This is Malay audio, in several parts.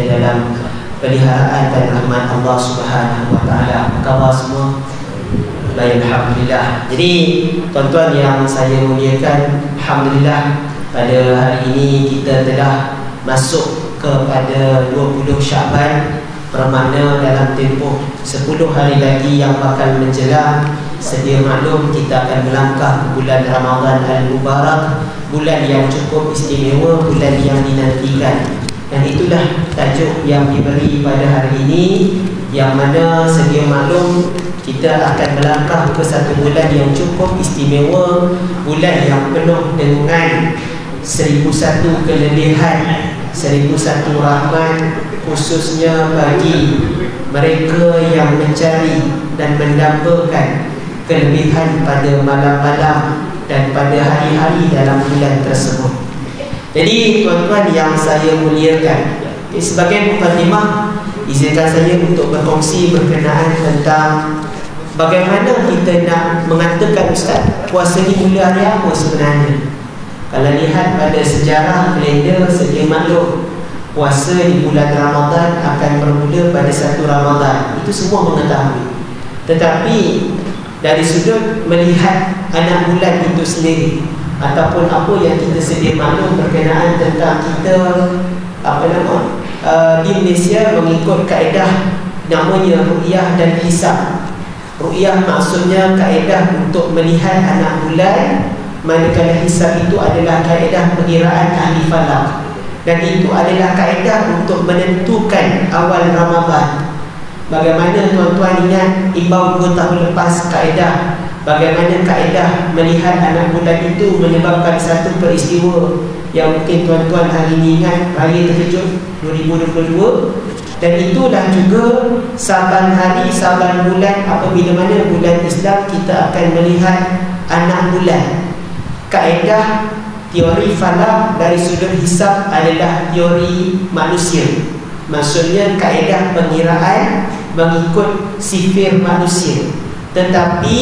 dalam peliharaan dan rahmat Allah Subhanahu wa taala. Apa khabar semua? Alhamdulillah. Jadi tuan-tuan yang saya muliakan, alhamdulillah pada hari ini kita telah masuk kepada 20 Syaban, bermakna dalam tempoh 10 hari lagi yang bakal menjelang. Sedia maklum kita akan melangkah ke bulan Ramadan Al-Mubarak, bulan yang cukup istimewa, bulan yang dinantikan. Dan itulah tajuk yang diberi pada hari ini, yang mana sedia maklum kita akan melangkah ke satu bulan yang cukup istimewa, bulan yang penuh dengan 1001 kelebihan, 1001 rahmat, khususnya bagi mereka yang mencari dan mendambakan kelebihan pada malam-malam dan pada hari-hari dalam bulan tersebut. Jadi tuan-tuan yang saya muliakan, sebagai mukadimah, izinkan saya untuk berkongsi berkenaan tentang bagaimana kita nak mengatakan, Ustaz, puasa ni mula hari apa sebenarnya. Kalau lihat pada sejarah kalender, sedia maklum puasa di bulan Ramadan akan bermula pada 1 Ramadan. Itu semua mengetahui. Tetapi dari sudut melihat anak bulan itu sendiri, ataupun apa yang kita sedia maklum berkenaan tentang kita di Malaysia mengikut kaedah namanya ru'yah dan hisab. Ru'yah maksudnya kaedah untuk melihat anak bulan, manakala hisab itu adalah kaedah perkiraan ahli falak, dan itu adalah kaedah untuk menentukan awal Ramadan. Bagaimana tuan-tuan ingat imbau 2 tahun lepas kaedah, bagaimana kaedah melihat anak bulan itu menyebabkan satu peristiwa yang mungkin tuan-tuan hari ini ingat, Raya Terkejut 2022. Dan itulah juga saban hari, saban bulan, apabila mana bulan Islam kita akan melihat anak bulan. Kaedah teori falak dari sudut hisab adalah teori manusia. Maksudnya kaedah pengiraan mengikut sifir manusia. Tetapi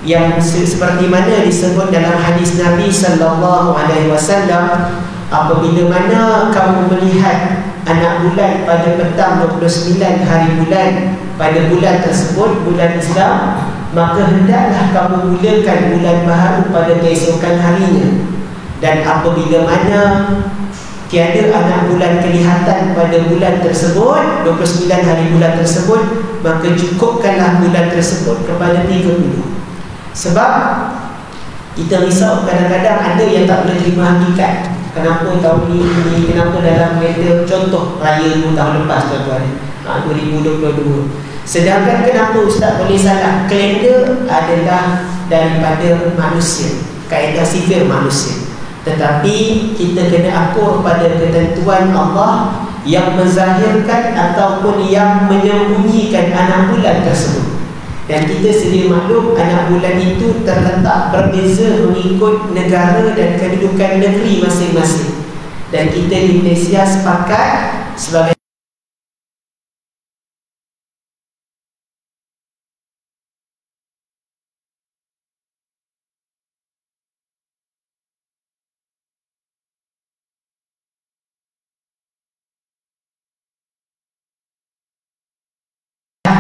yang seperti mana disebut dalam hadis Nabi sallallahu alaihi wasallam, apabila mana kamu melihat anak bulan pada petang 29 hari bulan pada bulan tersebut, bulan Islam, maka hendaklah kamu mulakan bulan baharu pada keesokan harinya. Dan apabila mana tiada anak bulan kelihatan pada bulan tersebut, 29 hari bulan tersebut, maka cukupkanlah bulan tersebut kepada 30. Sebab kita risau kadang-kadang ada yang tak boleh terima hakikat. Kenapa tahun ni, kenapa dalam kalender, contoh raya 2 tahun lepas tuan-tuan, 2022. Sedangkan kenapa Ustaz boleh salah? Kalender adalah daripada manusia, kaedah sifir manusia. Tetapi kita kena akur pada ketentuan Allah yang menzahirkan ataupun yang menyembunyikan anak bulan tersebut. Dan kita sedia maklum anak bulan itu terletak berbeza mengikut negara dan kedudukan negeri masing-masing. Dan kita di Malaysia sepakat sebagai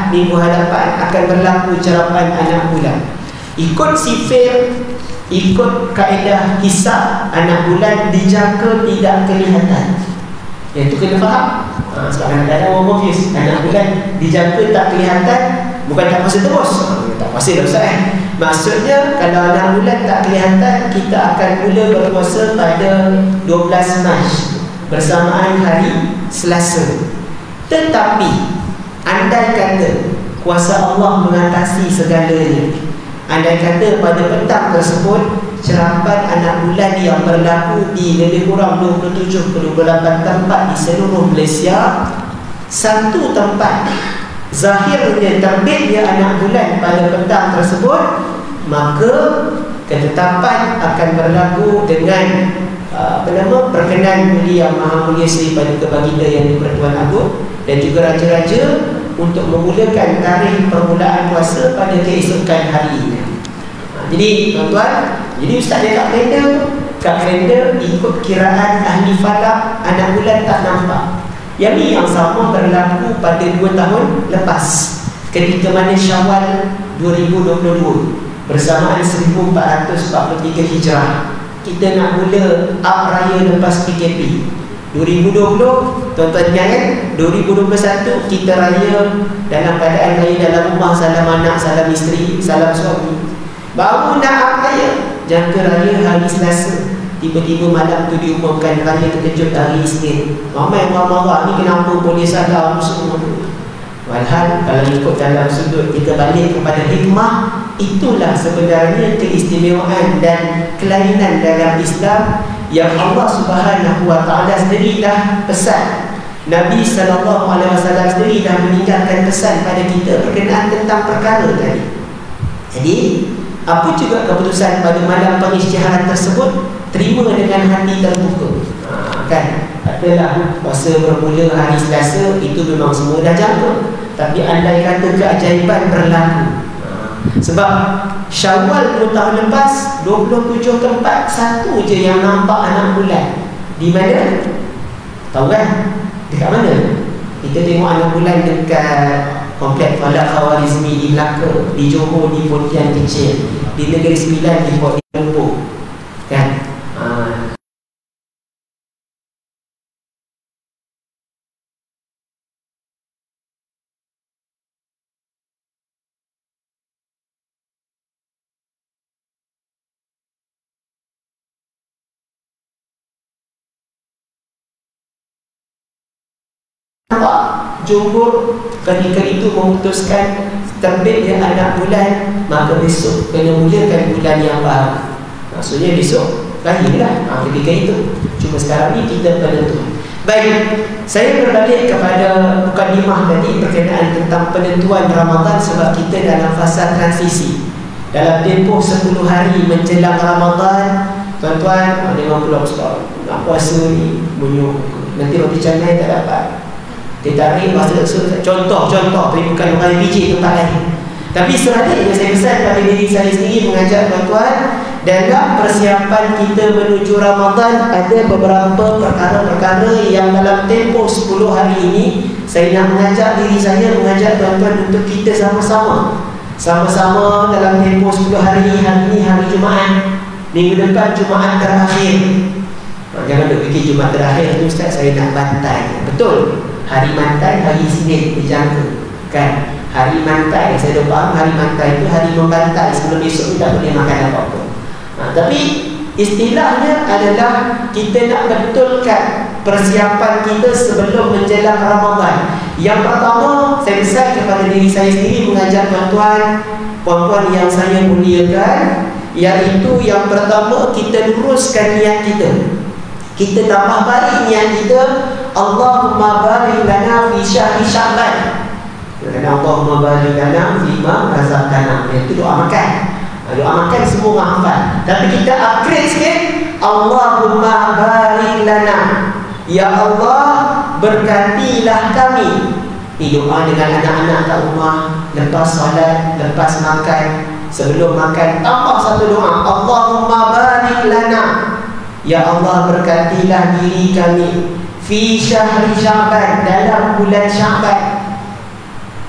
minggu hadapan akan berlaku cerapan anak bulan. Ikut sifir, ikut kaedah hisab, anak bulan dijangka tidak kelihatan. Yang itu kena faham. Sebab kadang-kadang orang confuse, anak bulan dijangka tak kelihatan, bukan tak puasa terus. Tak puasa dah Ustaz. Maksudnya kalau anak bulan tak kelihatan, kita akan mula berpuasa pada 12 Mac bersamaan hari Selasa. Tetapi andai kata kuasa Allah mengatasi segalanya, andai kata pada petang tersebut cerapan anak bulan yang berlaku di lebih kurang 27 ke 28 tempat di seluruh Malaysia, satu tempat zahirnya terbitnya anak bulan pada petang tersebut, maka ketetapan akan berlaku dengan perkenan Mulia Yang Maha Mulia Seri Paduka Baginda Yang di-Pertuan Agung dan juga raja-raja untuk memulakan tarikh permulaan puasa pada keesokan hari ini. Jadi tuan-tuan, jadi Ustaz dia kat kalender ikut kiraan ahli falak, anak bulan tak nampak. Yang ni yang sama berlaku pada 2 tahun lepas, ketika mana Syawal 2022 bersamaan 1443 Hijrah, kita nak mula up raya lepas PKP. 2020 tuan-tuan ingat kan, 2021 kita raya dalam keadaan raya dalam rumah, salam anak, salam isteri, salam suami. Baru nak up raya, jangka raya hari Selasa, tiba-tiba malam tu diumumkan raya terkejut hari Isnin. Ramai orang marah, ni kenapa boleh sadar semua tu. Walhal kalau ikut dalam sudut kita balik kepada hikmah, itulah sebenarnya keistimewaan dan kelainan dalam Islam yang Allah Subhanahu wa taala sendiri dah pesan. Nabi SAW sendiri dah meninggalkan pesan pada kita berkenaan tentang perkara tadi. Jadi apa juga keputusan pada malam pengisytiharan tersebut, terima dengan hati terbuka. Kan adalah masa bermula hari Selasa, itu memang semua dah jangka. Tapi andai kata keajaiban berlaku, sebab Syawal 2 tahun lepas 27 tempat, satu je yang nampak anak bulan. Di mana? Tahu kan? Dekat mana? Kita tengok anak bulan dekat Komplek Falak Khawarizmi di Melaka, di Johor di Pontian Kecil, di Negeri Sembilan di Port Lembu. Kan? Jumhur ketika itu memutuskan terbitnya anak bulan, maka besok kena mulakan bulan yang baru. Maksudnya besok lahirlah ketika itu. Cuma sekarang ni kita penentu. Baik, saya berbalik kepada mukadimah tadi berkenaan tentang penentuan Ramadan, sebab kita dalam fasa transisi. Dalam tempoh 10 hari menjelang Ramadan, tuan-tuan dengan pulau Ustaz nak puasa ni menyuk, nanti roti canai tak dapat. Ditarik masa contoh tapi bukan orang biji tempat lain. Tapi sebaliknya saya pesan pada diri saya sendiri, mengajak tuan-tuan dalam persiapan kita menuju Ramadan, ada beberapa perkara-perkara yang dalam tempoh 10 hari ini saya nak mengajak diri saya, mengajak tuan-tuan untuk kita sama-sama dalam tempoh 10 hari. Hari ini hari Jumaat, minggu depan Jumaat terakhir. Jangan duk fikir Jumaat terakhir tu Ustaz saya nak bantai. Betul, hari mantai hari Isnin dijangka kan. Hari mantai, saya dah faham hari mantai itu hari membantai, sebelum besok kita boleh makan apa-apa. Tapi istilahnya adalah kita nak betulkan persiapan kita sebelum menjelang Ramadan. Yang pertama, saya pesan kepada diri saya sendiri, mengajak tuan-tuan, puan-puan yang saya muliakan, iaitu yang pertama, kita luruskan niat kita. Kita tambah baik niat kita. Allahumma barik lana fi syahri Sya'ban. Kerana Allahumma barik lana fima razaqtana. Itu doa makan. Doa makan semua hafal. Tapi kita upgrade sikit. Allahumma barik lana. Ya Allah, berkatilah kami. Ini doa dengan anak-anak kat rumah, lepas solat, lepas makan, sebelum makan, tambah satu doa. Allahumma barik lana. Ya Allah, berkatilah diri kami fi syahri Sya'ban, dalam bulan Sya'ban,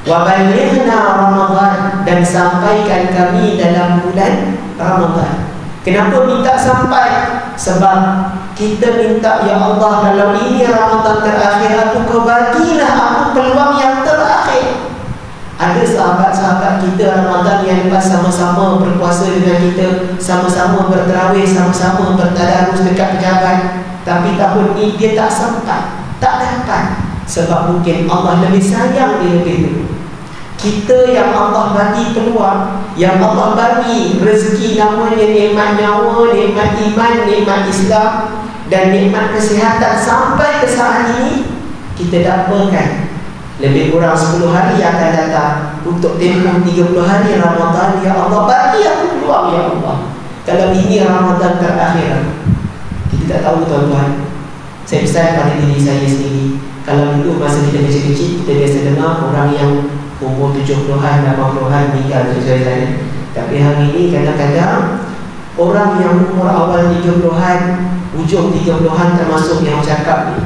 wa balighna Ramadan, dan sampaikan kami dalam bulan Ramadan. Kenapa minta sampai? Sebab kita minta, ya Allah, dalam ini Ramadan terakhir, aku bagilah aku peluang yang terakhir. Ada sahabat-sahabat kita Ramadan yang lepas sama-sama berpuasa dengan kita, sama-sama berterawih, sama-sama bertadarus dekat pejabat. Tapi tahun ini dia tak sampai, tak dapat. Sebab mungkin Allah lebih sayang dia lebih dulu. Kita yang Allah bagi peluang, yang Allah bagi rezeki, namanya nikmat nyawa, nikmat iman, nikmat Islam, dan nikmat kesihatan, sampai ke saat ini kita dapatkan lebih kurang 10 hari yang akan datang. Untuk tempoh 30 hari Ramadan, ya Allah, bagi aku peluang, ya Allah. Kalau ini Ramadan terakhir, kita tak tahu tuan-tuan. Saya pesan pada diri saya sendiri, kalau dulu masa kita kecil-kecil, kita biasa dengar orang yang umur 70-an, 80-an meninggal sesuai saya. Tapi hari ini kadang-kadang orang yang umur awal 30-an, ujung 30-an, termasuk yang cakap ni,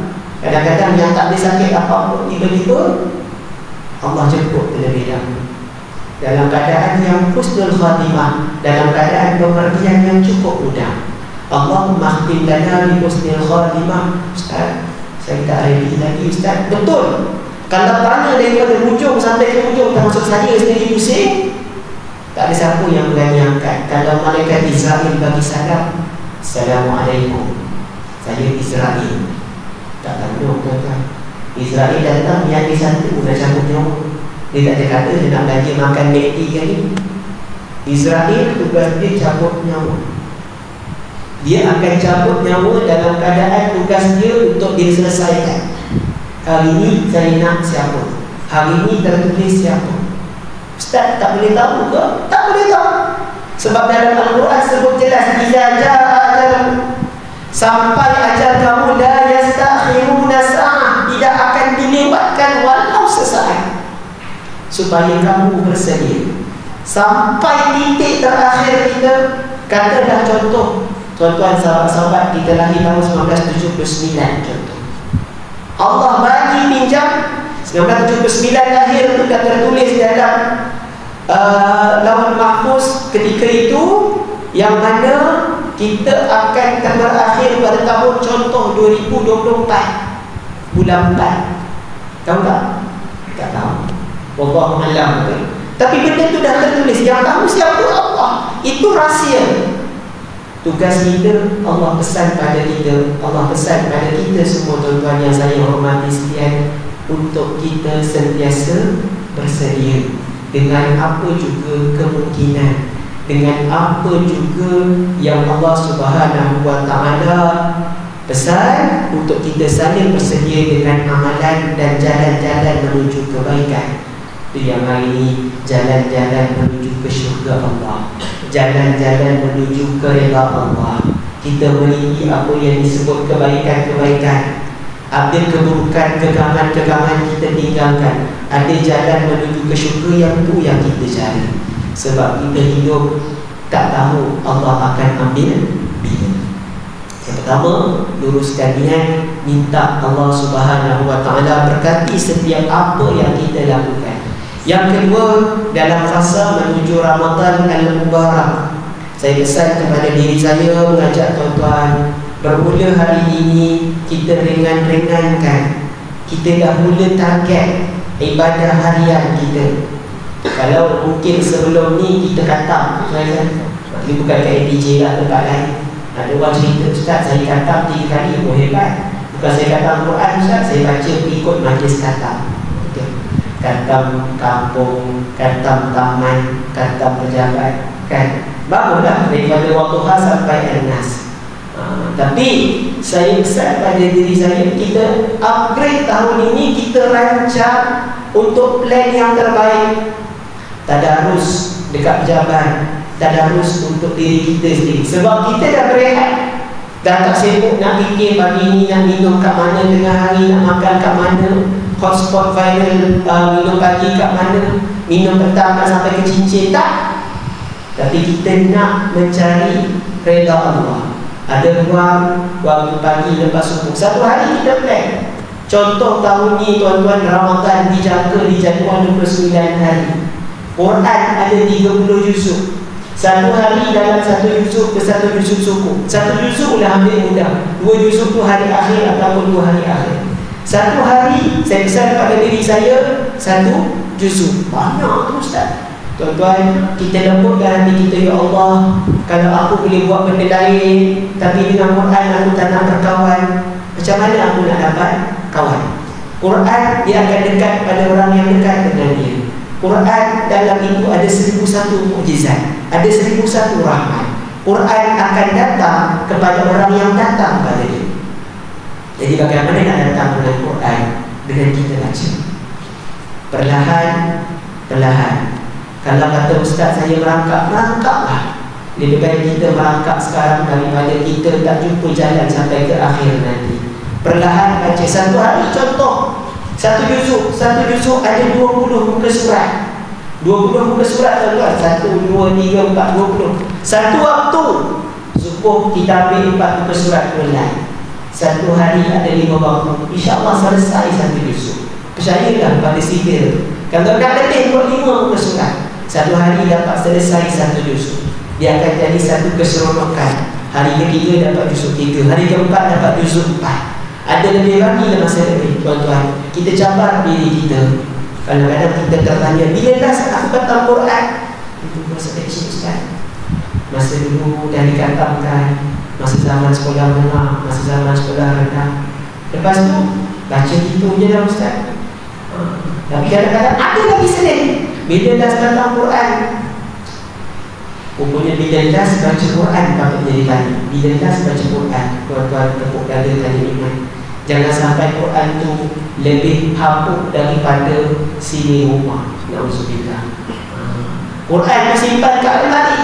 Kadang-kadang yang tak ada sakit apa-apa, tiba-tiba Allah jemput terlebih dahulu dalam keadaan yang husnul khatimah, dalam keadaan pemergian yang cukup mudah. Allahumma khtim lana bi husnul khatimah. Ustaz, saya tak ready lagi Ustaz. Betul. Kalau tanya daripada hujung sampai ke hujung, termasuk saya sendiri pusing, tak ada siapa yang berani angkat. Kalau malaikat Israel bagi salam, Assalamualaikum, saya Israel. Tak tahu tuan-tuan. Israel datang yang di satu dah cabut nyawa. Dia tak ada kata dia nak belajar makan McD kan ni. Israel tugas dia cabut nyawa. Dia akan cabut nyawa dalam keadaan tugas dia untuk diselesaikan. Hari ini saya nak siapa? Hari ini tertulis siapa? Ustaz tak boleh tahu ke? Tak boleh tahu. Sebab dalam Al-Quran sebut jelas, Iza ja'a ajalum, sampai ajal kamu, la yastakhiruna sa'ah, tidak akan dilewatkan walau sesaat, supaya kamu bersedia. Sampai titik terakhir kita, katalah contoh, tuan-tuan sahabat-sahabat, kita lahir tahun 1979 contoh. Allah bagi pinjam 1979 lahir itu dah tertulis dalam Lauhul Mahfuz ketika itu, yang mana kita akan berakhir pada tahun contoh 2024 bulan 4. Tahu tak? Tak tahu. Wallahu a'lam. Tapi benda itu dah tertulis. Yang tahu siapa? Allah. Itu rahsia. Tugas kita, Allah pesan pada kita, Allah pesan pada kita semua tuan-tuan yang saya hormati sekalian, untuk kita sentiasa bersedia dengan apa juga kemungkinan, dengan apa juga yang Allah Subhanahu wa Ta'ala pesan, untuk kita saling bersedia dengan amalan dan jalan-jalan menuju kebaikan. Itu yang hari ini, jalan-jalan menuju ke syurga Allah, jalan-jalan menuju ke redha Allah. Kita meniti apa yang disebut kebaikan-kebaikan. Ada keburukan, kegangan-kegangan kita tinggalkan. Ada jalan menuju ke syurga, yang itu yang kita cari. Sebab kita hidup tak tahu Allah akan ambil bila. Yang pertama, luruskan niat, minta Allah Subhanahu wa Ta'ala berkati setiap apa yang kita lakukan. Yang kedua, dalam fasa menuju Ramadan Al-Mubarak, saya pesan kepada diri saya, mengajak tuan-tuan, bermula hari ini kita ringan-ringankan. Kita dah mula target ibadah harian kita. Kalau mungkin sebelum ni kita kata, ini bukan kayak DJ lah, tempat lain. Ada orang cerita, Ustaz saya kata 3 kali, oh hebat. Bukan saya kata Al-Quran Ustaz, saya baca ikut majlis kata. Katam kampung, katam taman, katam pejabat, kan? Baguslah daripada Wadduha sampai An-Nas. Tapi saya pesan pada diri saya, kita upgrade tahun ini, kita rancang untuk plan yang terbaik. Tadarus dekat pejabat, tadarus untuk diri kita sendiri. Sebab kita dah berehat, dah tak sibuk nak fikir pagi ni nak minum kat mana, tengah hari nak makan kat mana, hotspot viral, minum pagi kat mana, minum petang nak sampai ke cincin, tak. Tapi kita nak mencari redha Allah. Ada ruang waktu pagi lepas subuh, satu hari kita plan. Contoh tahun ni tuan-tuan, Ramadan dijaga di jadual 29 hari. Quran ada 30 juzuk. Satu hari dalam satu juzuk ke satu juzuk suku. Satu juzuk dah ambil mudah, 2 juzuk tu hari akhir ataupun 2 hari akhir. Satu hari saya pesan pada diri saya, 1 juzuk. Banyak tu Ustaz. Tuan-tuan, kita lembutkan hati kita, ya Allah, kalau aku boleh buat benda lain, tapi dengan Quran aku tak nak berkawan, macam mana aku nak dapat kawan? Quran dia akan dekat pada orang yang dekat dengan dia. Quran dalam itu ada 1001 mukjizat, ada 1001 rahmat. Quran akan datang kepada orang yang datang pada dia. Jadi bagaimana nak datang dengan Quran? Dengan kita baca perlahan-perlahan. Kalau kata Ustaz saya merangkaklah. Lebih baik kita merangkak sekarang daripada kita tak jumpa jalan sampai ke akhir nanti. Perlahan baca. Satu hari contoh, satu juzuk ada 20 muka surat. 20 muka surat tuan-tuan. 1, 2, 3, 4, 20. Satu waktu subuh kita ambil 4 muka surat online. Satu hari ada 5 waktu, InsyaAllah selesai satu juzuk. Percayalah pada sihir. Kalau nak lebih buat 5 muka surat, satu hari dapat selesai satu juzuk. Dia akan jadi satu keseronokan. Hari ketiga dapat juzuk 3, hari keempat dapat juzuk 4. Ada lebih lagi lah masa lebih, tuan-tuan. Kita cabar diri kita. Kadang-kadang kita tertanya, bila dah aku khatam Quran? Itu masa kecil Ustaz. Masa dulu dah dikhatamkan, masa zaman sekolah menengah, masa zaman sekolah rendah. Lepas tu baca gitu je dah Ustaz. Tapi kadang-kadang ada lagi sedih. Bila dah khatam Quran, rupanya bila dah baca Quran patut jadi tanya. Bila dah baca Quran, tuan-tuan tepuk dada tanya iman. Jangan sampai Quran tu lebih hapuk daripada sini rumah. Na'udzubillah. Quran disimpan kat almari,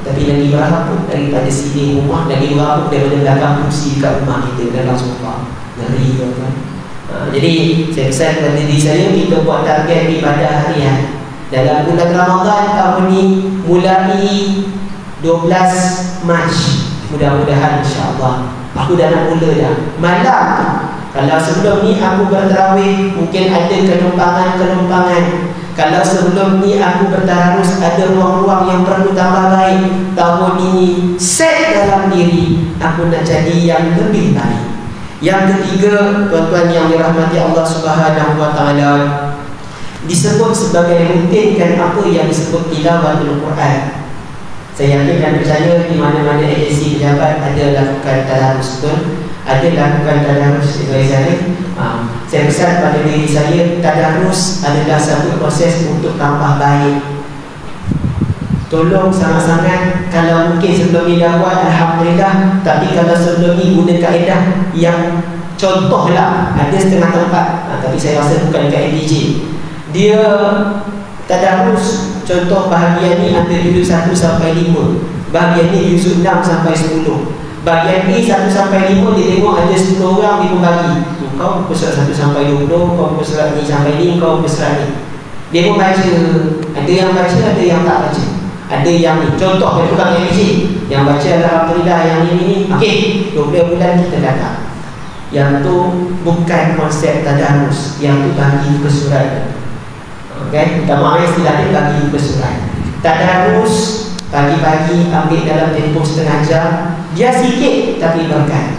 tapi lagi berhapuk daripada sini rumah, lagi berhapuk daripada belakang kursi kat rumah kita, dalam sofa. Ngeri tuan-tuan. Jadi saya pesan kepada diri saya, kita buat target ibadah harian. Dalam bulan Ramadan tahun ni mulai 12 Mac. Mudah-mudahan insya-Allah. Aku dah nak mula dah. Malam tu, kalau sebelum ni aku berterawih, mungkin ada kelumpangan-kelumpangan. Kalau sebelum ni aku bertadarus, ada ruang-ruang yang perlu tambah baik. Tahun ini set dalam diri, aku nak jadi yang lebih baik. Yang ketiga, tuan-tuan yang dirahmati Allah Subhanahu wa taala, disebut sebagai rutinkan apa yang disebut tilawatul Quran. Saya yakin dan percaya di mana-mana agensi pejabat ada lakukan tadarus pun, ada lakukan tadarus di sana. Saya pesan pada diri saya, tadarus adalah satu proses untuk tambah baik. Tolong sangat-sangat, kalau mungkin sebelum ni dah buat, alhamdulillah. Tapi kalau sebelum ni guna kaedah yang contohlah, ada setengah tempat, tapi saya rasa bukan dekat MDJ, dia tadarus. Contoh bahagian ni antara juzuk 1 sampai 5, bahagian ni juzuk 6 sampai 10. Bahagian ni 1 sampai 5 dia tengok ada 10 orang dia membagi. Kau muka surat 1 sampai 20, kau muka surat ni sampai ni, kau muka surat ni. Dia pun baca. Ada yang baca, ada yang tak baca. Ada yang ni, contoh dia tukang MJ, yang baca alhamdulillah, yang ni. Okey, 12 bulan kita datang. Yang tu bukan konsep tadarus, yang tu bagi muka surat. Okay, kita maaf istilahnya bagi bersurat. Tadarus pagi-pagi ambil dalam tempoh setengah jam. Dia sikit tapi berkat.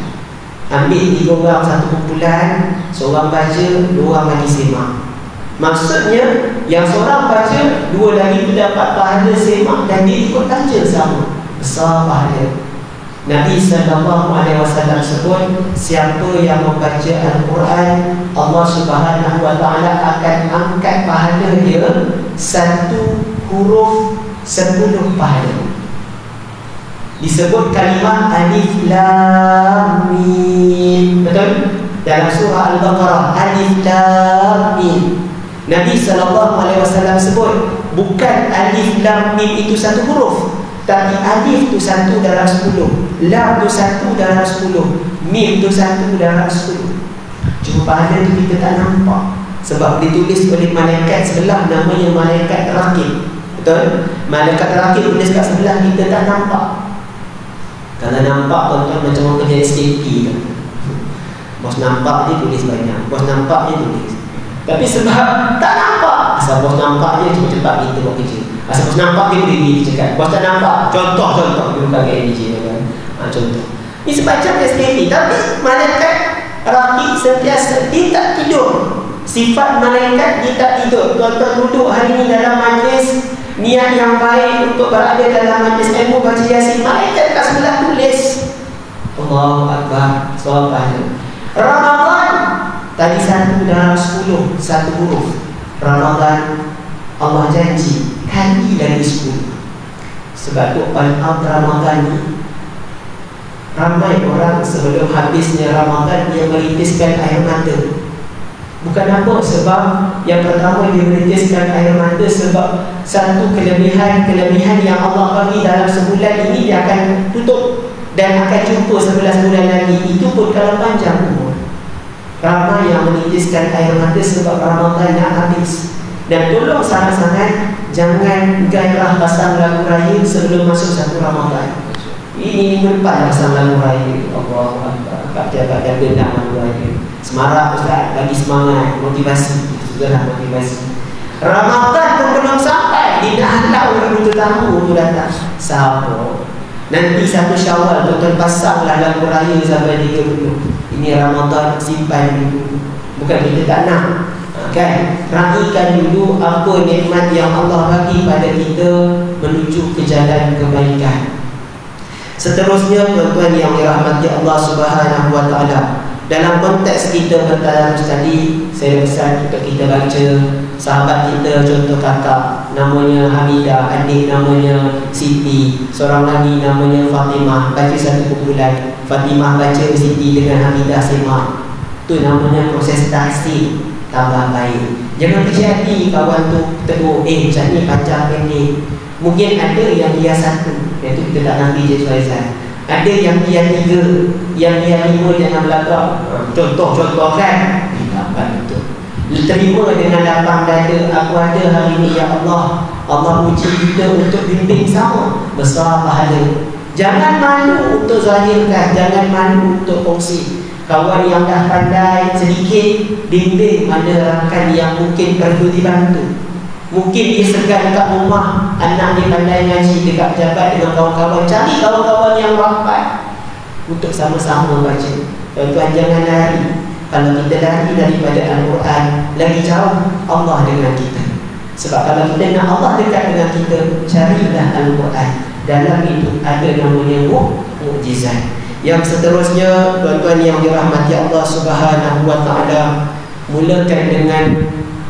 Ambil 3 orang satu kumpulan, seorang baca, 2 orang lagi semak. Maksudnya yang seorang baca, 2 lagi tu dapat pahala semak dan dia ikut baca sama. Besar pahala. Nabi SAW sebut, siapa yang membaca Al-Quran, Allah Subhanahu wa taala akan angkat pahala dia 1 huruf 10 pahala. Disebut kalimah alif lam mim. Betul? Dalam surah Al-Baqarah, alif lam mim. Nabi SAW sebut, bukan alif lam mim itu 1 huruf, tapi alif tu 1 dalam 10, lam tu 1 dalam 10, mim tu 1 dalam 10. Cuma pahala tu kita tak nampak, sebab ditulis oleh malaikat sebelah, namanya malaikat rakib. Betul? Malaikat rakib tulis kat sebelah, kita tak nampak. Kalau nampak tuan-tuan macam orang kerja SKP kan? Bos nampak dia tulis banyak, bos nampak dia tulis. Tapi sebab tak nampak, asal bos nampak dia cepat-cepat kita buat kerja. Asal bos nampak dia boleh cakap, bos tak nampak. Contoh dia bukan KNJ kan? Contoh ini sebacam SKP. Tapi malaikat rakib sentiasa, dia tak tidur. Sifat malaikat dia tak tidur. Tuan-tuan duduk hari ni dalam majlis, niat yang baik untuk berada dalam majlis ilmu, baca Yasin, malaikat kat sebelah tulis. Allahu Akbar. Soalan Ramadan tadi 1 dalam 10, 1 huruf. Ramadan Allah janji kali lagi 10. Sebab tu Ramadan ni ramai orang sebelum habisnya Ramadan dia merintiskan air mata. Bukan apa, sebab yang pertama dia merintiskan air mata sebab satu kelebihan yang Allah bagi dalam sebulan ini dia akan tutup dan akan jumpa 11 bulan lagi. Itu pun kalau panjang umur. Ramai yang menitiskan air mata sebab Ramadan nak habis. Dan tolong sangat-sangat jangan gairah pasang lagu raya sebelum masuk 1 Ramadan. Ini minggu depan pasang lalu raya. Allahu Akbar. Kat benda lalu raya. Semarak Ustaz, bagi semangat, motivasi. Sudahlah motivasi. Ramadan pun belum sampai, dia halau orang tetamu tu datang. Siapa? Nanti 1 Syawal tuan-tuan pasanglah lagu raya sampai 30. Ini Ramadan, simpan dulu. Bukan kita tak nak, kan? Raikan dulu apa nikmat yang Allah bagi pada kita menuju ke jalan kebaikan. Seterusnya tuan-tuan yang dirahmati Allah Subhanahu wa taala, dalam konteks kita bertadarus tadi, saya pesan untuk kita baca sahabat kita, contoh kakak namanya Hamidah, adik namanya Siti, seorang lagi namanya Fatimah. Baca satu kumpulan, Fatimah baca, Siti dengan Hamidah semak. Itu namanya proses tahsin, tambah baik. Jangan terjadi kawan tu tegur, macam ni panjang pendek. Mungkin ada yang dia satu, iaitu kita tak nanti je Suhaizan. Ada yang dia 3, yang dia 5 jangan belakang. Contoh kan? Dapat betul. Terima dengan lapang dada. Aku ada hari ini ya Allah. Allah uji kita untuk bimbing sama, besar pahala. Jangan malu untuk zahirkan, jangan malu untuk kongsi. Kawan yang dah pandai sedikit, bimbing mana rakan yang mungkin perlu dibantu. Mungkin dia segan dekat rumah, anak dia pandai ngaji dekat pejabat dengan kawan-kawan. Cari kawan-kawan yang rapat untuk sama-sama baca. Tuan-tuan jangan lari. Kalau kita lari daripada Al-Quran, lagi jauh Allah dengan kita. Sebab kalau kita nak Allah dekat dengan kita, carilah Al-Quran. Dalam itu ada namanya mukjizat. Yang seterusnya, tuan-tuan yang dirahmati Allah Subhanahu wa taala, mulakan dengan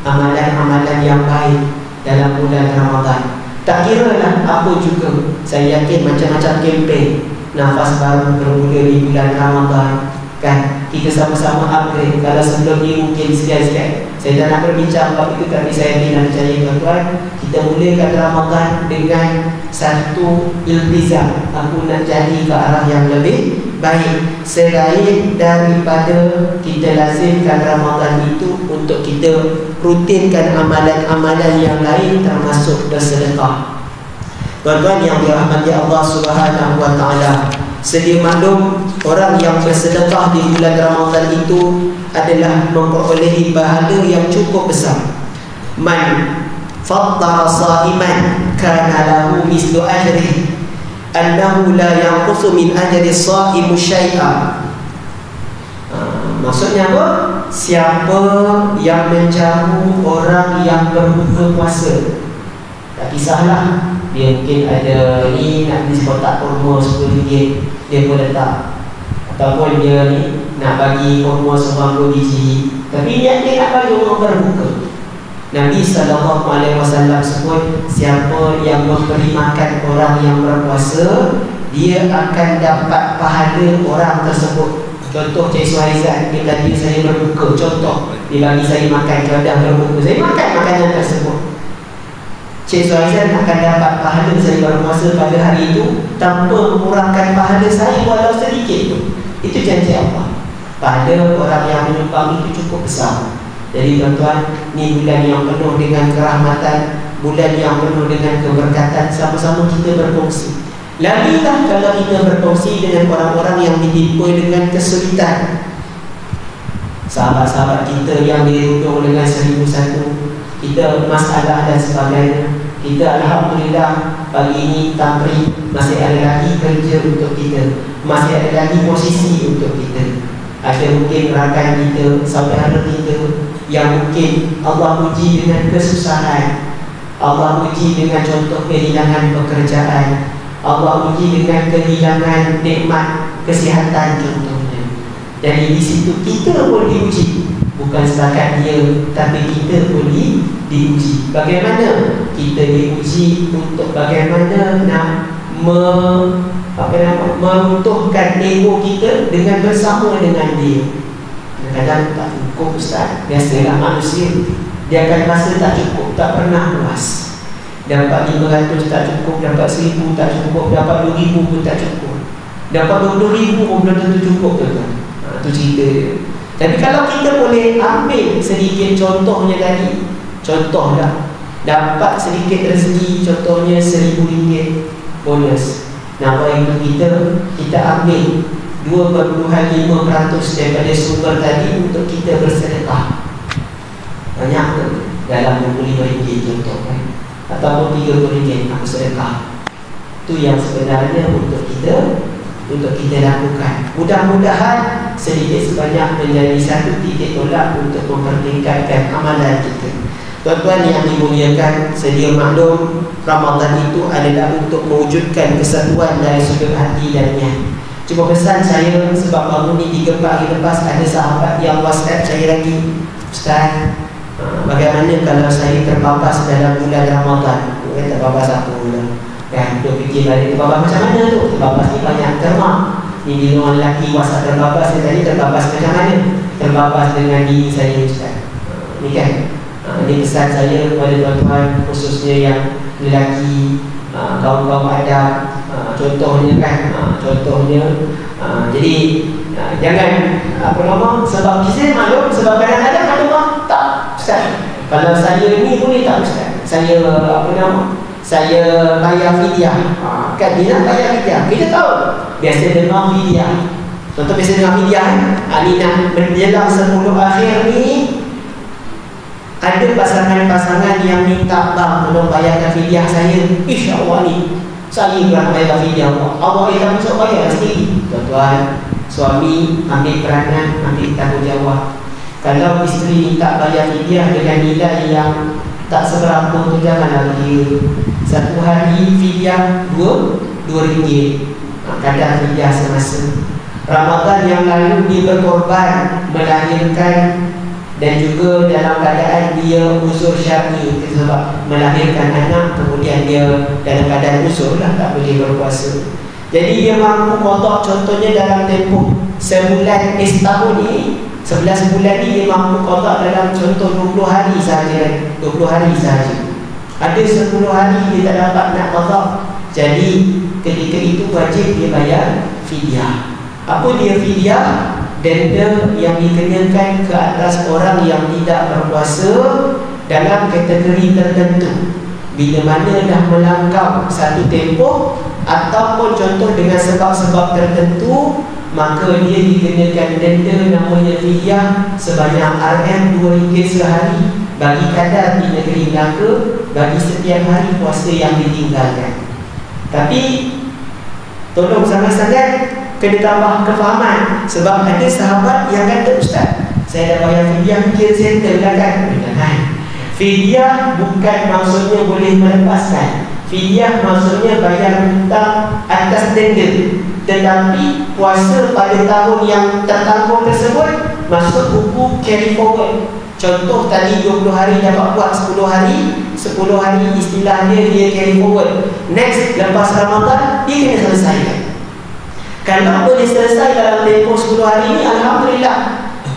amalan-amalan yang baik dalam bulan Ramadan. Tak kira lah apa juga. Saya yakin macam-macam kempen nafas baru bermula di bulan Ramadan, kan? Kita sama-sama upgrade. Kalau sebelum ni mungkin sekian-sekian, saya tak nak berbincang bab itu, tapi saya yakin percaya tuan-tuan, kita mulakan Ramadan dengan satu iltizam. Aku nak jadi ke arah yang lebih baik, selain daripada kita lazimkan Ramadan itu untuk kita rutinkan amalan-amalan yang lain, termasuk bersedekah. Tuan-tuan yang dirahmati Allah Subhanahu wa taala, sedia maklum orang yang bersedekah di bulan Ramadan itu adalah memperolehi pahala yang cukup besar. Man fattara sha'iman kana lahu mislu ajrihi annahu la yanqusu min ajri as-sha'im syai'a. Maksudnya apa? Siapa yang menjamu orang yang berbuka puasa, tak kisahlah dia mungkin ada ni nak beli kotak kurma RM10, dia pun letak. Ataupun dia ni nak bagi kurma 90 biji, tapi niat dia nak bagi orang berbuka. Nabi SAW sebut, siapa yang memberi makan orang yang berpuasa, dia akan dapat pahala orang tersebut. Contoh Cik Suhaizan, dia tadi saya berbuka, contoh dia bagi saya makan, kalau dah berbuka, saya makan makanan tersebut. Cik Suhaizan akan dapat pahala saya berpuasa pada hari itu tanpa mengurangkan pahala saya walau sedikit tu. Itu janji Allah. Pahala orang yang menyumbang itu cukup besar. Jadi tuan-tuan, ni bulan yang penuh dengan kerahmatan, bulan yang penuh dengan keberkatan, sama-sama kita berkongsi. Lagilah kalau kita berkongsi dengan orang-orang yang ditimpa dengan kesulitan. Sahabat-sahabat kita yang dirundung dengan 1001, kita masalah dan sebagainya. Kita alhamdulillah pagi ini tamri masih ada lagi kerja untuk kita, masih ada lagi posisi untuk kita. Ada mungkin rakan kita, saudara kita yang mungkin Allah uji dengan kesusahan, Allah uji dengan contoh kehilangan pekerjaan, Allah uji dengan kehilangan nikmat kesihatan contohnya. Jadi di situ kita pun diuji, bukan setakat dia, tapi kita pun diuji. Bagaimana kita diuji untuk bagaimana nak meruntuhkan ego kita dengan bersama dengan dia. Kadang-kadang tak cukup Ustaz, biasalah manusia, dia akan rasa tak cukup, tak pernah puas. Dapat 500 tak cukup, dapat 1000 tak cukup, dapat 2000 pun tak cukup, dapat 20,000 pun belum tentu cukup tuan-tuan. Itu cerita dia. Tapi kalau kita boleh ambil sedikit contohnya tadi, contohlah dapat sedikit rezeki, contohnya RM1,000 bonus, Nah, oleh itu kita ambil 2.5% daripada sumber tadi untuk kita bersedekah. Banyak tu dalam RM25 contoh kan, ataupun RM30 aku sedekah. Itu yang sebenarnya untuk kita lakukan. Mudah-mudahan sedikit sebanyak menjadi satu titik tolak untuk mempertingkatkan amalan kita. Tuan-tuan yang dimuliakan, sedia maklum Ramadan itu adalah untuk mewujudkan kesatuan dari sudut hati dan niat. Cuma pesan saya, sebab bangun ni 3-4 hari lepas ada sahabat yang WhatsApp saya lagi, Ustaz, bagaimana kalau saya terbabas dalam bulan Ramadan? Terbabas apa pula? Kan, duk fikir balik terbabas macam mana tu? Terbabas ni banyak termak. Ni bila orang lelaki WhatsApp terbabas, saya tadi terbabas macam mana? Terbabas dengan diri saya, Ustaz. Ni kan? Ini pesan saya kepada tuan-tuan, khususnya yang lelaki, kaum-kaum adab, contohnya kan, jadi jangan sebab saya maklum, sebab kadang-kadang ada orang tak, Ustaz, kalau saya ni boleh tak Ustaz, saya saya bayar fidyah, kan dia nak bayar fidyah, kita tahu biasa dengar fidyah, contoh biasa dengar fidyah ni nak menjelang 10 akhir ni, ada pasangan-pasangan yang minta bang tolong bayarkan fidyah saya. InsyaAllah ni saya nak bayar fidyah Allah yang masuk bayar sendiri. Tuan-tuan, suami ambil peranan, ambil tanggungjawab. Kalau isteri minta bayar fidyah dengan nilai yang tak seberapa tu, janganlah dia. Satu hari fidyah RM2. Kadang fidyah semasa Ramadan yang lalu dia berkorban melahirkan, dan juga dalam keadaan dia uzur syar'i, sebab melahirkan anak, kemudian dia dalam keadaan uzur lah, tak boleh berpuasa. Jadi dia mampu qada, contohnya dalam tempoh sebulan, setahun ni 11 bulan ni dia mampu qada dalam contoh 20 hari sahaja. 20 hari sahaja. Ada 10 hari dia tak dapat nak qada. Jadi ketika itu wajib dia bayar fidyah. Apa dia fidyah? Denda yang dikenakan ke atas orang yang tidak berpuasa dalam kategori tertentu. Bila mana dah melangkau satu tempoh ataupun contoh dengan sebab-sebab tertentu, maka dia dikenakan denda namanya fidyah sebanyak RM2 sehari bagi kadar di negeri Melaka bagi setiap hari puasa yang ditinggalkan. Tapi tolong sangat-sangat kena tambah kefahaman, sebab ada sahabat yang kata, Ustaz, saya dah bayar fidyah, kira settle lah kan? Fidyah bukan maksudnya boleh melepaskan. Fidyah maksudnya bayar hutang atas denda. Tetapi puasa pada tahun yang tertanggung tersebut masuk buku carry forward. Contoh tadi 20 hari dapat buat 10 hari, 10 hari istilahnya dia carry forward. Next, lepas Ramadan dia kena selesaikan. Kalau boleh selesai dalam tempoh 10 hari ini, Alhamdulillah.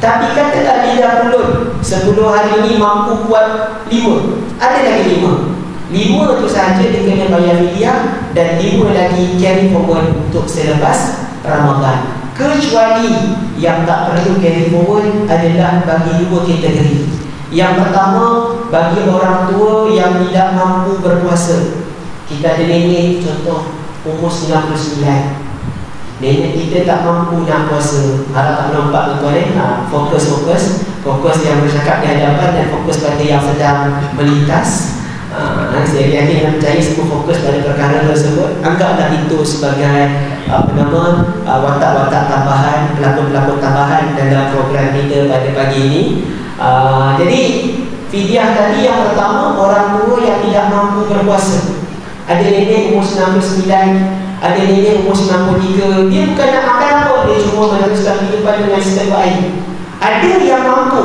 Tapi katalah dia pulun 10 hari ini mampu buat 5, ada lagi 5 tu sahaja dia kena bayar fidyah, dan 5 lagi carry forward untuk selepas Ramadan. Kecuali yang tak perlu carry forward adalah bagi 2 kategori. Yang pertama, bagi orang tua yang tidak mampu berpuasa. Kita ada nenek contoh umur 99, nenek kita tak mampu nak puasa. Harap tak nampak tuan-tuan, fokus yang bercakap di hadapan dan fokus pada yang sedang melintas. Saya yakin dan percaya semua fokus pada perkara tersebut. Anggaplah itu sebagai watak-watak tambahan, pelakon-pelakon tambahan dalam program kita pada pagi ini. Jadi fidyah tadi yang pertama, orang tua yang tidak mampu berpuasa. Ada nenek umur 99, ada nenek umur 93, dia bukan nak makan apa, dia cuma meneruskan kehidupan dengan sebaik. Ada yang mampu.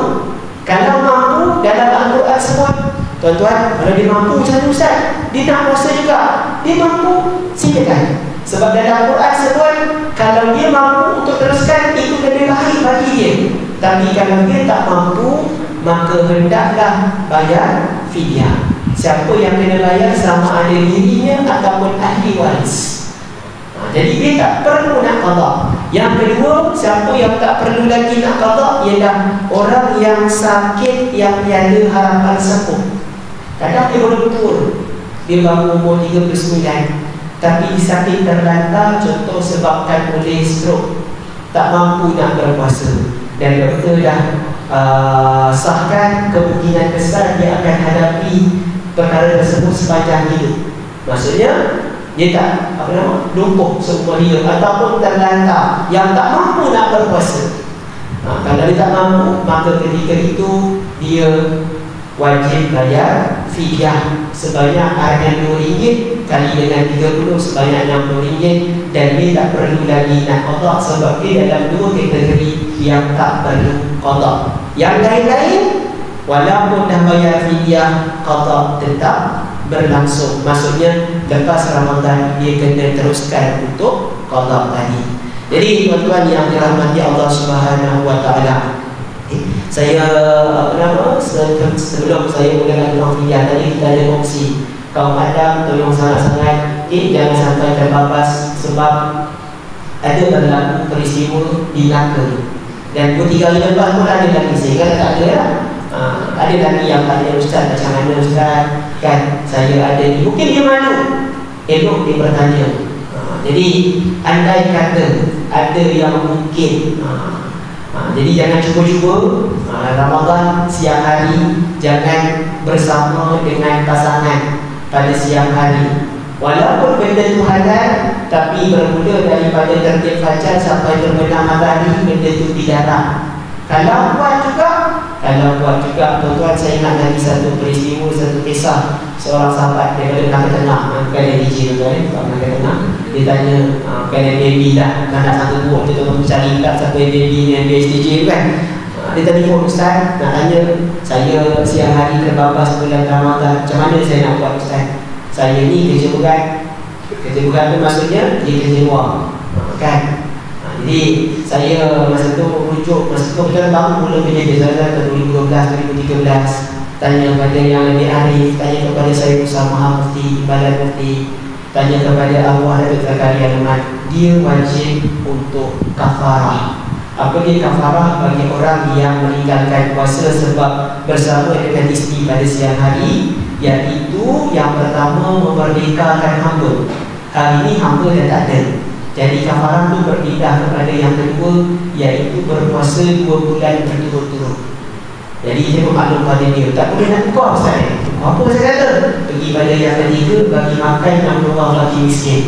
Kalau mampu dalam Al-Quran sebut, tuan-tuan, kalau dia mampu macam tu Ustaz, dia nak puasa juga, dia mampu, silakan. Sebab dalam Al-Quran sebut, kalau dia mampu untuk teruskan, itu lebih baik bagi dia. Tapi kalau dia tak mampu, maka hendaklah bayar fidyah. Siapa yang kena bayar, sama ada dirinya ataupun ahli waris. Jadi dia tak perlu nak qada. Yang kedua, siapa yang tak perlu lagi nak qada ialah orang yang sakit, yang tiada harapan sembuh. Kadang dia belum betul, dia baru umur 39, tapi sakit terlantar, contoh sebabkan oleh stroke, tak mampu nak berpuasa, dan doktor dah sahkan kemungkinan besar dia akan hadapi perkara tersebut sepanjang hidup. Maksudnya dia tak lumpuh seumur hidup ataupun terlantar yang tak mampu nak berpuasa. Kalau dia tak mampu, maka ketika itu dia wajib bayar fidyah sebanyak RM2 kali dengan 30 sebanyak RM60, dan dia tak perlu lagi nak qada sebab dia dalam dua kategori yang tak perlu qada. Yang lain-lain walaupun dah bayar fidyah, qada tetap berlangsung. Maksudnya lepas Ramadan dia kena teruskan untuk qada tadi. Jadi tuan-tuan yang dirahmati Allah Subhanahu wa taala, saya sebelum saya mulakan tentang fidyah tadi, kita ada opsi kaum Adam tolong sangat-sangat jangan sampai terbabas, sebab ada berlaku peristiwa di Melaka, dan 2-3 hari lepas pun ada lagi. Saya kata tak ada lah. Ada lagi yang tanya ustaz, macam mana ustaz, kan saya ada ni, mungkin dia malu elok dia bertanya. Jadi andai kata ada yang mungkin jadi jangan cuba-cuba Ramadan siang hari jangan bersama dengan pasangan pada siang hari. Walaupun benda tu halal, tapi bermula daripada terbit fajar sampai terbenam matahari, benda tu dilarang. Kalau buat juga tuan-tuan, saya ingat lagi satu peristiwa, satu kisah seorang sahabat daripada Melaka Tengah, bukan dari DJ tuan-tuan, Melaka Tengah. Dia tanya bukan baby dah, kan nak satu buat, dia tuan-tuan cari tak sampai baby yang BSTJ kan. Dia telefon ustaz, nak tanya saya siang hari terbabas bulan Ramadan, macam mana saya nak buat ustaz? Saya ni kerja berat. Kerja berat tu maksudnya dia kerja luar, kan? Jadi saya masa tu rujuk, masa tu kita baru mula kerja tahun 2012, 2013. Tanya kepada yang lebih arif, tanya kepada saya Usama Mufti, Badan Mufti, tanya kepada Arwah Datuk Zakaria Ahmad. Dia wajib untuk kafarah. Apa dia kafarah? Bagi orang yang meninggalkan puasa sebab bersama dengan isteri pada siang hari, iaitu yang pertama memerdekakan hamba. Hari ini hamba dah tak ada, jadi kafarah itu berpindah kepada yang kedua, iaitu berpuasa 2 bulan berturut-turut. Jadi saya bermaklum pada dia, tak boleh nak buka ustaz. Apa saya kata? Pergi pada yang ketiga, bagi makan 60 lagi miskin.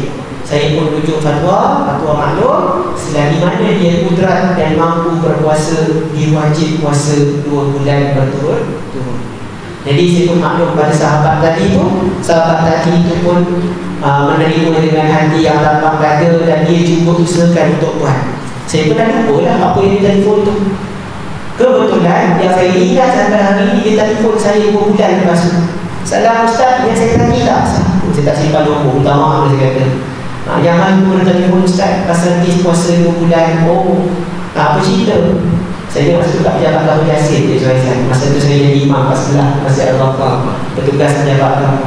Saya pun rujuk fatwa maklum, selagi mana dia kudrat dan mampu berpuasa, dia wajib puasa 2 bulan berturut-turut. Jadi saya pun maklum pada sahabat tadi tu, pun menerima dengan hati yang lapang dada, dan dia cuba usahakan untuk buat. Saya pun dah lupa lah apa yang dia telefon tu. Kebetulan yang saya ingat sampai hari ini, dia telefon saya 2 bulan lepas tu. Salam ustaz, yang saya tadi tak? Saya tak simpan nombor, minta maaf saya kata. Yang hari tu dia telefon ustaz pasal kes puasa 2 bulan. Oh, apa cerita? Saya masa tu tak pejabat Gabah Yasin dia Zuhaizan. Masa tu saya jadi imam kat sebelah Masjid Al-Ghaffar, petugas pejabat agama.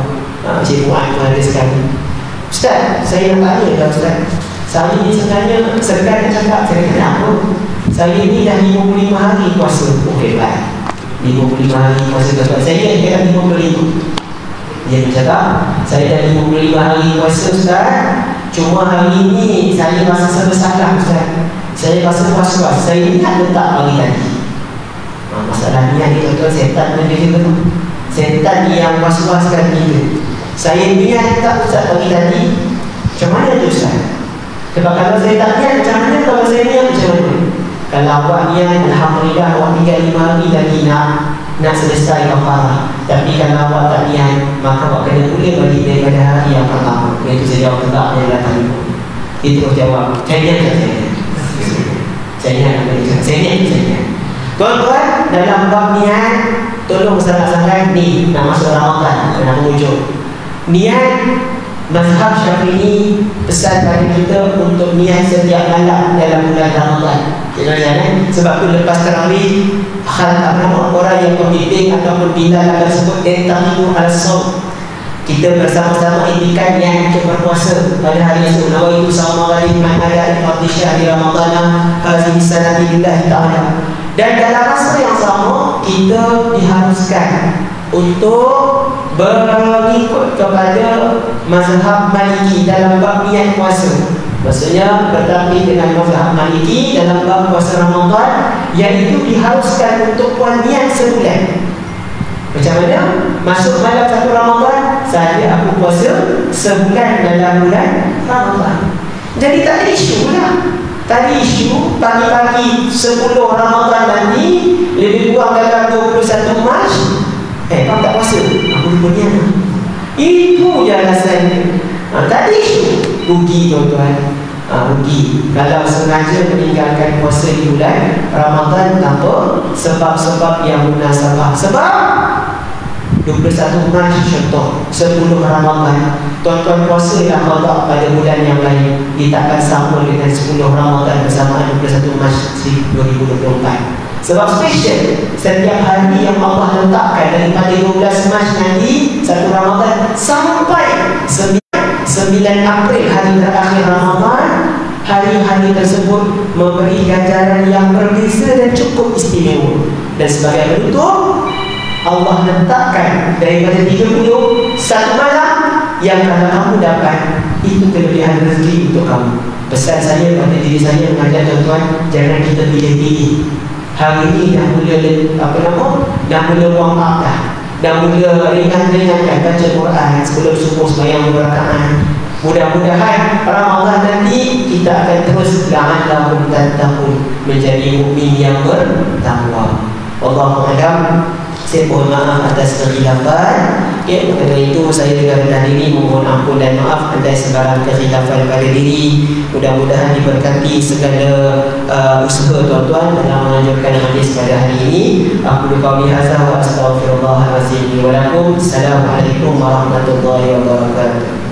Cik Fuad pun ada sekali. Ustaz, saya nak tanya dah ustaz, saya ni sebenarnya segan cakap, saya kata kenapa? Saya ni dah 55 hari puasa. Oh hebat, 55 hari puasa tuan-tuan. Saya kata 55. Dia bercakap, saya dah 55 hari puasa ustaz, cuma hari ni saya rasa serba-salah ustaz. Saya rasa was-was, saya ingat letak pagi tadi. Masalah niat ni tuan-tuan, setan benda juga tu. Setan yang was-waskan kita. Saya niat tak ustaz pagi tadi, macam mana tu ustaz? Sebab kalau saya tak niat macam mana, kalau saya niat macam mana? Kalau awak niat, alhamdulillah awak tinggal 5 hari lagi nak selesai kafarah. Tapi kalau awak tak niat, maka awak kena boleh bagi daripada hari yang pertama. Itu saya jawab tegak yang datang itu. Itu jawab, saya niat. Saya niat. Tuan-tuan, dalam bab niat, tolong sangat-sangat ni nak masuk Ramadan, nak mengujuk. Niat mazhab Syafi'i pesan pada kita untuk niat setiap malam dalam bulan Ramadan. Sebab tu lepas tarawih, orang yang pembimbing ataupun bilal akan sebut tentahidu al-sawm. Kita bersama-sama indikan niat untuk berpuasa pada hari esok. Nawaitu sawma ghadin ma'ala al-fadhi syahri Ramadana hazihi sanati lillahi ta'ala. Dan dalam masa yang sama, kita diharuskan untuk Mengikut kepada mazhab Maliki dalam bab niat puasa. Maksudnya bertakbir dengan mazhab Maliki dalam bab puasa Ramadan, iaitu diharuskan untuk puan niat sebulan. Macam mana? Masuk malam 1 Ramadan, saja aku puasa sebulan dalam bulan Ramadan. Jadi tak ada isu lah. Tak ada isu pagi-pagi 10 Ramadan nanti lebih kurang dalam 21 Mac, kau tak puasa, aku lupa niat. Itu je alasannya. Tak ada isu. Rugi tuan-tuan. Rugi kalau sengaja meninggalkan puasa di bulan Ramadan tanpa sebab-sebab yang munasabah. Sebab 21 Mac contoh, 10 Ramadan tuan-tuan puasa yang qada pada bulan yang lain, dia takkan sama dengan 10 Ramadan bersama 21 Mac 2024. Sebab special, setiap hari yang Allah letakkan daripada 12 Mac nanti 1 Ramadan sampai 9 April hari terakhir Ramadan, hari-hari tersebut memberi ganjaran yang berbeza dan cukup istimewa. Dan sebagai penutup, Allah letakkan daripada 30 satu malam yang kalau kamu dapat, itu kelebihan rezeki untuk kamu. Pesan saya pada diri saya mengajar tuan-tuan, jangan kita pilih-pilih. Hari ini dah mula dah mula warm up dah mula ringan-ringan baca Quran sebelum subuh sembahyang berrakaat. Mudah-mudahan Ramadan nanti kita akan terus la'allahum tattaqun, menjadi mukmin yang bertakwa. Wallahu a'lam. Saya mohon maaf atas kekhilafan. Kerana itu saya dengan rendah diri mohon ampun dan maaf atas sebarang kekhilafan pada diri. Mudah-mudahan diberkati segala usaha tuan-tuan dalam menganjurkan hadis pada hari ini. Aku qauli hadza wa astaghfirullahalazim wa lakum. Assalamualaikum warahmatullahi wabarakatuh.